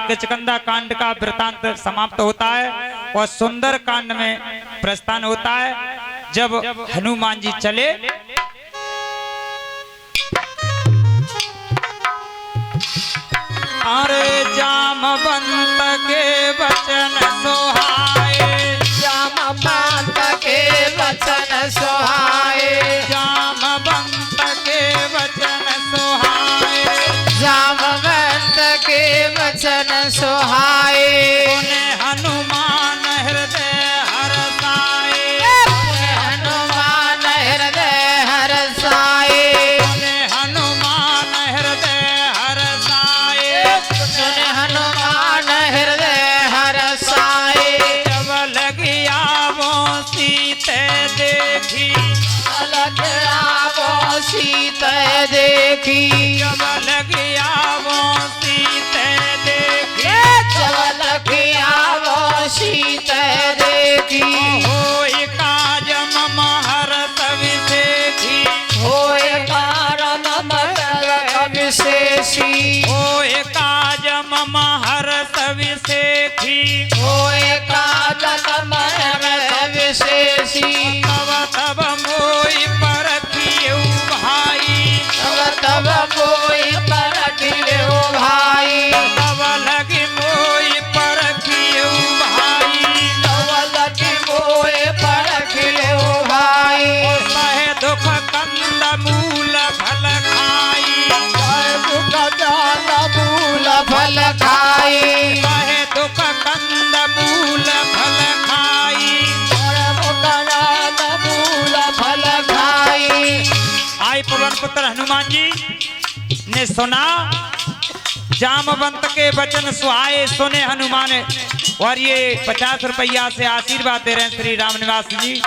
किचकंदा कांड का वृतांत समाप्त होता है और सुंदर कांड में प्रस्थान होता है। जब हनुमान जी चले अरे जामवंत के वचन सोहाए, जामवंत के वचन सोहाए, जामवंत के वचन सोहाए, जामवंत के वचन सोहाए। उन्हें हनुमान हृदय हरसाए, हनुमान हृदय हरसाए, उन्हें हनुमान हृदय हरसाए, हनुमान हृदय हरसाए। जब लगिया वो सीते देखी, अलग आवो सीते देखी, जब लगिया वो सीते देखी, जब लगी आवो सीते देखी। होय काज मम हरत विशेषी, होए कारण विशेषी, होय काज मम हरत विशेषी, होए कारण विशेषी। तब तब मोई परखियौ भाई, तब कोई परखियो भाई, तब लगी मोई परखियौ भाई, तब लगी मोए परखियो भाई। सहे दुख कंद मूल फल खाई, मूल फल खाई, सहे दुख कंद मूल फल खाई। मूल फल खाई। आई पवन पुत्र हनुमान जी ने सुना जामवंत के वचन सुहाए, सुने हनुमान और ये 50 रुपया से आशीर्वाद दे रहे हैं श्री राम निवास जी।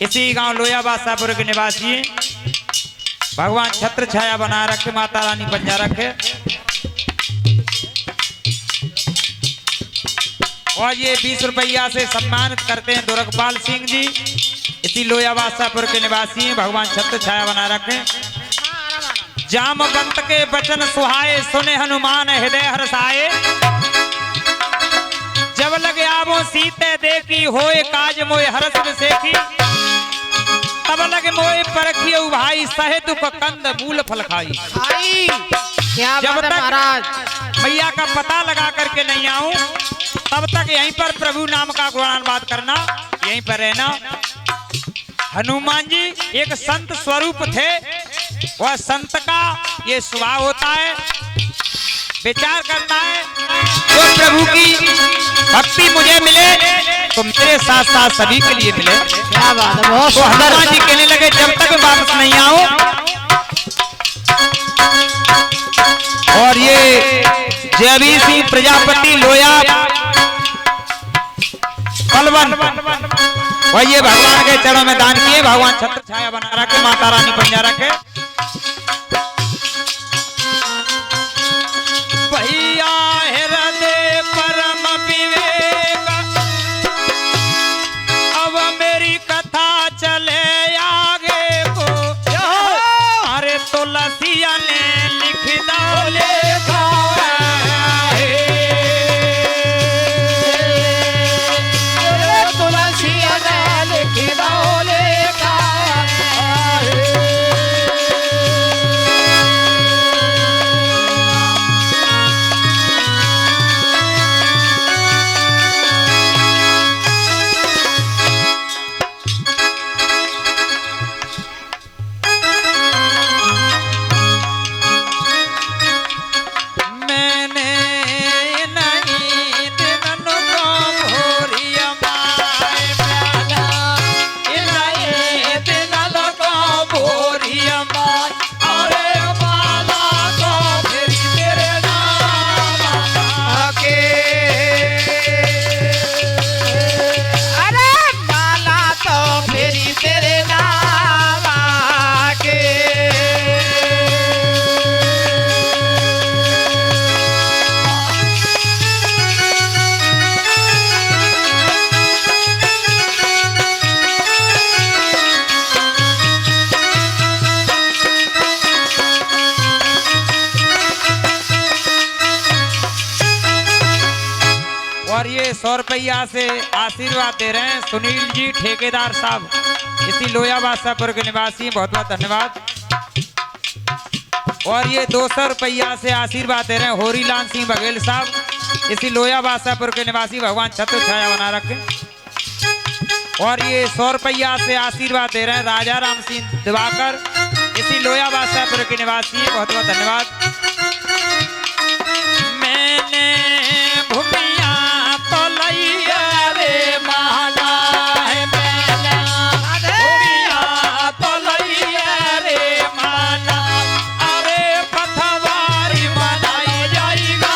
इसी गांव लोया बासापुर के निवासी हैं। भगवान छत्र छाया बना रखे, माता रानी पंजा रखे। और ये 20 रुपया से सम्मानित करते हैं दुर्गपाल सिंह जी, इसी लोया बासापुर के निवासी हैं। भगवान छत्र छाया बना रखे। जामवंत के वचन सुहाए, सुने हनुमान हृदय हरसाए, जब लगे आवो सीते देखी, होए काज मोए हरस विशेखी, तब लगे मोए परखियौ भाई, सहे दुख कंद मूल फल खाई। क्या जब बात है तक महाराज। मैया का पता लगा करके नहीं आऊं तब तक यहीं पर प्रभु नाम का गुणानुवाद करना, यहीं पर रहना। हनुमान जी एक संत स्वरूप थे, वह संत का ये स्वभाव होता है, विचार करता है तो प्रभु की भक्ति मुझे मिले तो मेरे साथ साथ सभी के लिए मिले। क्या बात है, बहुत तो हनुमान जी कहने लगे जब तक वापस नहीं आऊं, और ये जयवीर सिंह प्रजापति लोया पलवन वह ये भगवान के चरणों में दान किए। भगवान छत्र छाया बना रखे, माता रानी पंजा रखे। भैया हृदय परम विवेक, अब मेरी कथा चले आगे को। अरे तुलसिया ने लिख दो लेखा, तुलसी लिख दो लेखा, और ये 100 रुपया से आशीर्वाद दे रहे हैं सुनील जी ठेकेदार साहब, इसी लोया बादशाहपुर के निवासी, बहुत बहुत धन्यवाद। और ये 200 रुपया से आशीर्वाद दे रहे हैं होरीलाल सिंह बघेल साहब, इसी लोया बादशाहपुर के निवासी, भगवान छत्र छाया बना रखे। और ये 100 रुपया से आशीर्वाद दे रहे हैं राजा राम सिंह दिवाकर, इसी लोया बादशाहपुर के निवासी, बहुत बहुत धन्यवाद। मैंने भूमिया तो लैया रे माला है, मैंने भूमिया तो लैया रे माला, अरे पथवारी बनाई जाएगा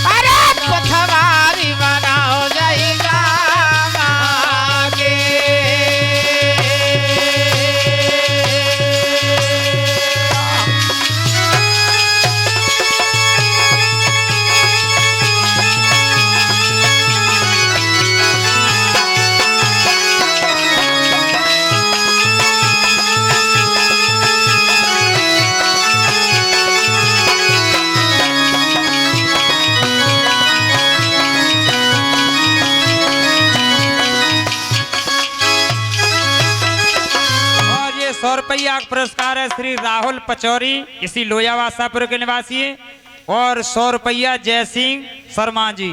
अरे पथवारी बनाओ जाएगा मागे। और ये 100 रुपया का पुरस्कार है श्री राहुल पचौरी, इसी लोया बादशाहपुर के निवासी है। और 100 रुपया जय सिंह शर्मा जी,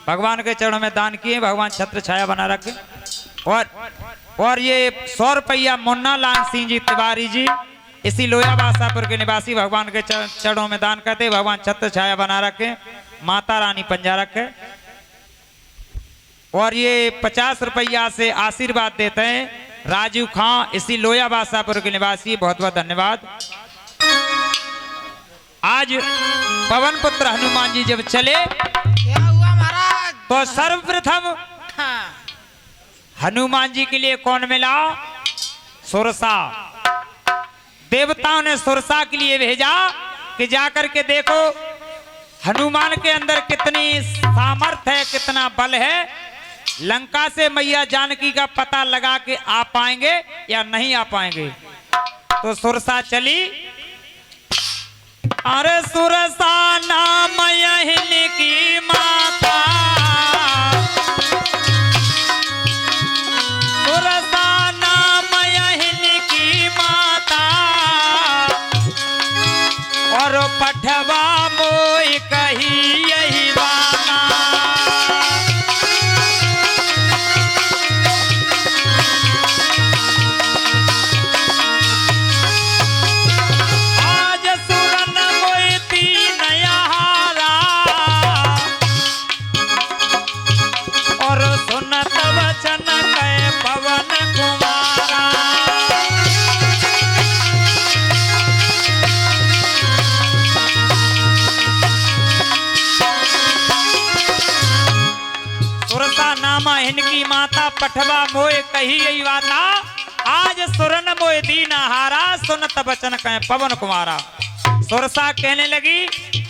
भगवान के चरणों में दान किए, भगवान छत्र छाया बना रखे। और ये 100 रुपया मुन्ना लाल सिंह जी तिवारी जी, इसी लोया बादशाहपुर के निवासी, भगवान के चरणों में दान करते, भगवान छत्र छाया बना रखे, माता रानी पंजा रखे। और ये 50 रुपया से आशीर्वाद देते हैं राजू खां, इसी लोया बादशाहपुर के निवासी, बहुत बहुत धन्यवाद। आज पवन पुत्र हनुमान जी जब चले क्या हुआ महाराज? तो सर्वप्रथम हाँ। हनुमान जी के लिए कौन मिला? सुरसा। देवताओं ने सुरसा के लिए भेजा कि जाकर के देखो हनुमान के अंदर कितनी सामर्थ्य है, कितना बल है, लंका से मैया जानकी का पता लगा के आ पाएंगे या नहीं आ पाएंगे। तो सुरसा चली। अरे सुरसा नाम यहिन की माता, सुरसा नाम यहिन की माता, और पठवा मोई कही यही वाना। आज सुरन मोई तीन यहारा, और सुनत वचन कह पवन कुमारा। सुरसा नामा इनकी माता, पठवा मोए कही यही वाता, आज सुरन मोए दीन हारा, सुनत बचन कहे पवन कुमारा। सुरसा कहने लगी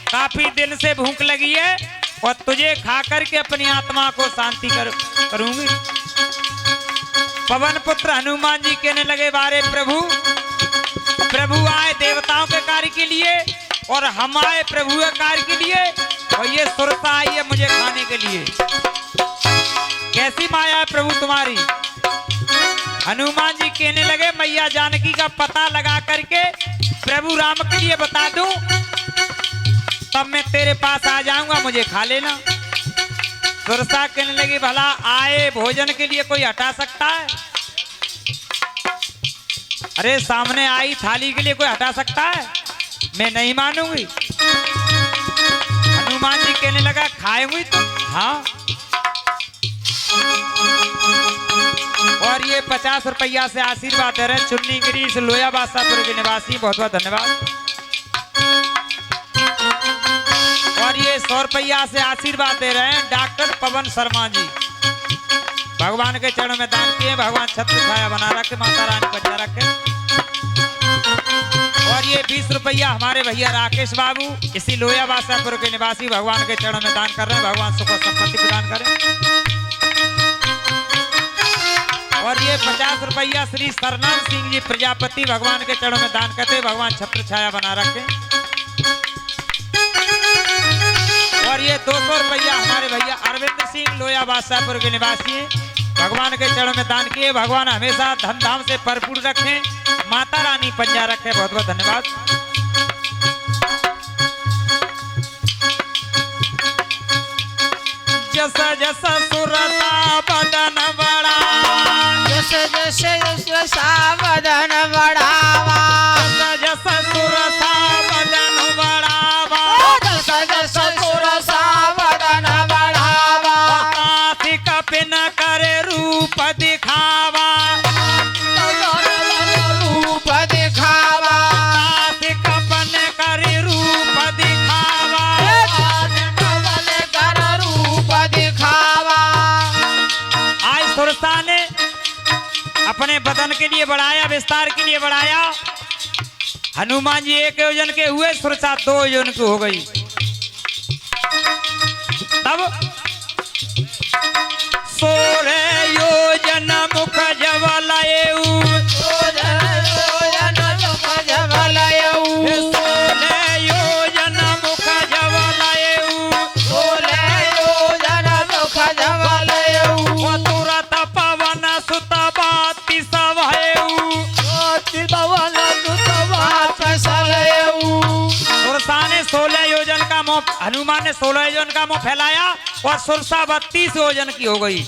काफी दिन से भूख लगी है और तुझे खा करके अपनी आत्मा को शांति करूंगी। पवन पुत्र हनुमान जी कहने लगे बारे प्रभु, प्रभु आए देवताओं के कार्य के लिए और हम आए प्रभु के कार्य के लिए, और ये सुरसा आई है मुझे खाने के लिए। कैसी माया है प्रभु तुम्हारी? हनुमान जी कहने लगे मैया जानकी का पता लगा करके प्रभु राम के लिए बता दूं, तब मैं तेरे पास आ जाऊंगा, मुझे खा लेना। सुरसा कहने लगी भला आए भोजन के लिए कोई हटा सकता है? अरे सामने आई थाली के लिए कोई हटा सकता है? मैं नहीं मानूंगी। हनुमान जी कहने लगा खाएंगी तुम? हाँ। और ये 50 रुपया से आशीर्वाद दे रहे हैं चुन्नी गिरी इस लोया बादशाहपुर के निवासी, बहुत बहुत धन्यवाद। और ये 100 रुपया से आशीर्वाद दे रहे हैं डॉक्टर पवन शर्मा जी, भगवान के चरणों में दान किए, भगवान छत्र छाया बना रखे, माता रानी बचा रखे। और ये 20 रुपया हमारे भैया राकेश बाबू, इसी लोया बादशाहपुर के निवासी, भगवान के चरणों में दान कर रहे हैं, भगवान सुख और संपत्ति प्रदान करें। और ये 50 रुपया श्री सरनाम सिंह जी प्रजापति भगवान के चरणों में दान करते, भगवान छत्र छाया बना रखे। और ये 200 रुपया हमारे भैया अरविंद सिंह लोया बादशाहपुर के निवासी हैं, भगवान के चरणों में दान किए। भगवान हमेशा धन धाम से भरपूर रखें, माता रानी पंजा रखे। बहुत बहुत धन्यवाद। जस जस सुरता बदन बड़ा, जस जस जस सावधान बढ़ावा, जस जस सुरता बदन बढ़ावा, जस जस सुर सावधान बढ़ावा, काथी कपिन करे रूप दिखावा, रूप दिखावा, काथी कपन करे रूप दिखावा। कर रूप दिखावा। आज सुरता ने अपने बदन के लिए बढ़ाया, विस्तार के लिए बढ़ाया। हनुमान जी 1 योजन के हुए, सुरसा 2 योजन की हो गई। तब 16 योजन मुख जवलयऊ, 16 योजन मुख जवलयऊ, तुरत पवन सुत बाति सभयऊ। सुरसा ने 16 योजन का मुंह, हनुमान ने 16 योजन का मुंह फैलाया और सुरसा 32 योजन की हो गई।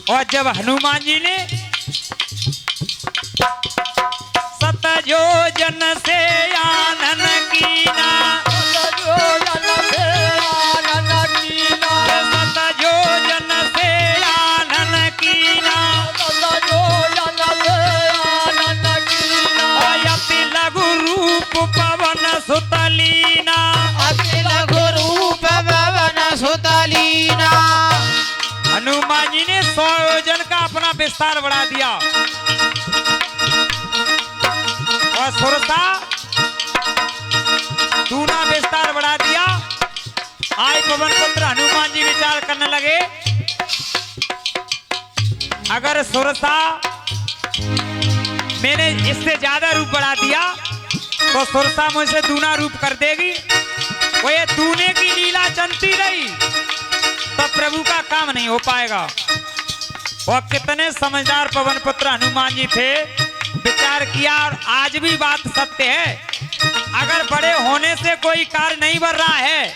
और जब हनुमान जी ने 7 योजन से आनन कीना, 7 योजन से आनन कीना, अयति लघु रूप पवन सुतलीना, हनुमान जी ने 100 योजन का अपना विस्तार बढ़ा दिया। और सुरसा दूना विस्तार बढ़ा दिया। आज पवन पुत्र हनुमान जी विचार करने लगे, अगर सुरसा मैंने इससे ज्यादा रूप बढ़ा दिया तो सुरसा मुझसे दूना रूप कर देगी। वो ये दूने की लीला चलती रही तो प्रभु का काम नहीं हो पाएगा। और कितने समझदार पवन पुत्र हनुमान जी थे, विचार किया। और आज भी बात सत्य है, अगर बड़े होने से कोई कार्य नहीं बढ़ रहा है,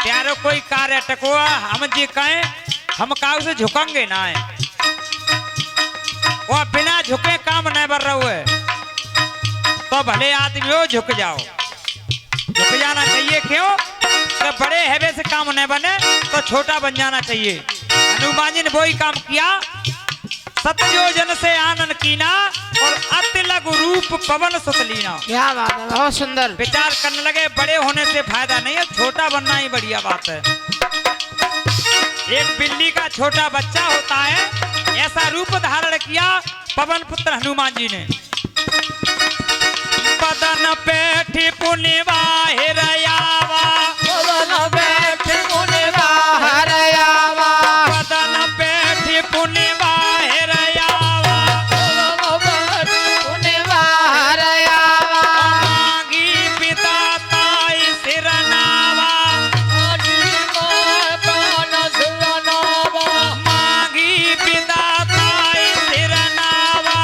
प्यारो कोई कार्य अटकोआ हम जी कहें, हम काउ से झुकेंगे ना है। वो बिना झुके काम नहीं बढ़ रहा है तो भले आदमी हो झुक जाओ, झुक जाना चाहिए। क्यों? तो बड़े हैवे से काम नहीं बने तो छोटा बन जाना चाहिए। हनुमान जी ने वही काम किया। 7 योजन से आनन कीना और अति लघु रूप पवन सुतलीना। क्या बात है, बहुत सुंदर। विचार करने लगे, बड़े होने से फायदा नहीं है, छोटा बनना ही बढ़िया बात है। एक बिल्ली का छोटा बच्चा होता है, ऐसा रूप धारण किया पवन पुत्र हनुमान जी ने। बदन पेठी पुनिवा हिरयावा, बदन पेठी पुनिवा हिरयावा, बदन पेठी पुनिवा हिरयावा, पुनिवा हिरयावा, मांगी पिता ताई सिरनावा, मांगी पिता ताई सिरनावा,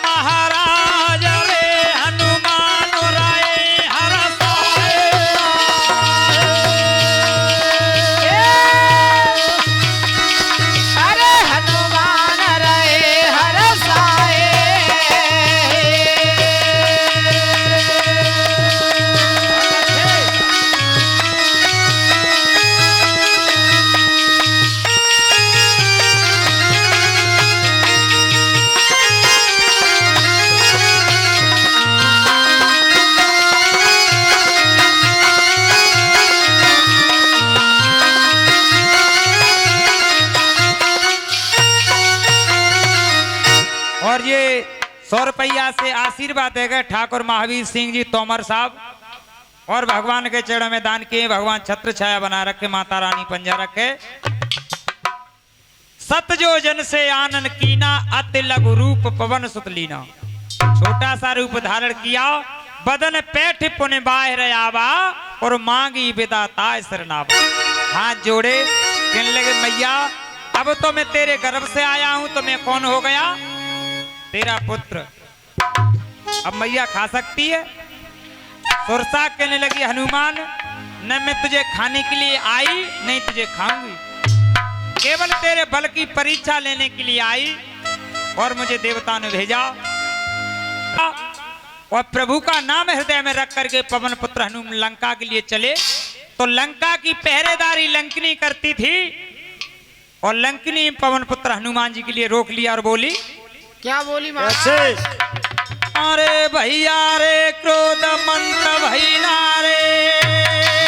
महाराज रे हनुमान राय हरसाए। अरे हनुमान रहे हरसाए। और ये 100 रुपया से आशीर्वाद देगा ठाकुर महावीर सिंह जी तोमर साहब, और भगवान के चरणों में दान किए। भगवान छत्र छाया बना रखे, माता रानी पंजा रखे। सत जो जन से आनन कीना, अति लघु रूप पवन सुत लीना। छोटा सा रूप धारण किया, बदन पैठ पुण्य बाहर आवा, और मांगी विदाता शरणावा। हाथ जोड़े कहने लगे मैया अब तो मैं तेरे गर्भ से आया हूं, तो मैं कौन हो गया? तेरा पुत्र। अब मैया खा सकती है? सुरसा कहने लगी हनुमान न मैं तुझे खाने के लिए आई, नहीं तुझे खाऊंगी, केवल तेरे बल की परीक्षा लेने के लिए आई, और मुझे देवता ने भेजा। और प्रभु का नाम हृदय में रख करके पवन पुत्र हनुमान लंका के लिए चले। तो लंका की पहरेदारी लंकिनी करती थी, और लंकिनी पवन पुत्र हनुमान जी के लिए रोक लिया और बोली, क्या बोली महाराज? अरे भैया रे क्रोध मंत भैया रे,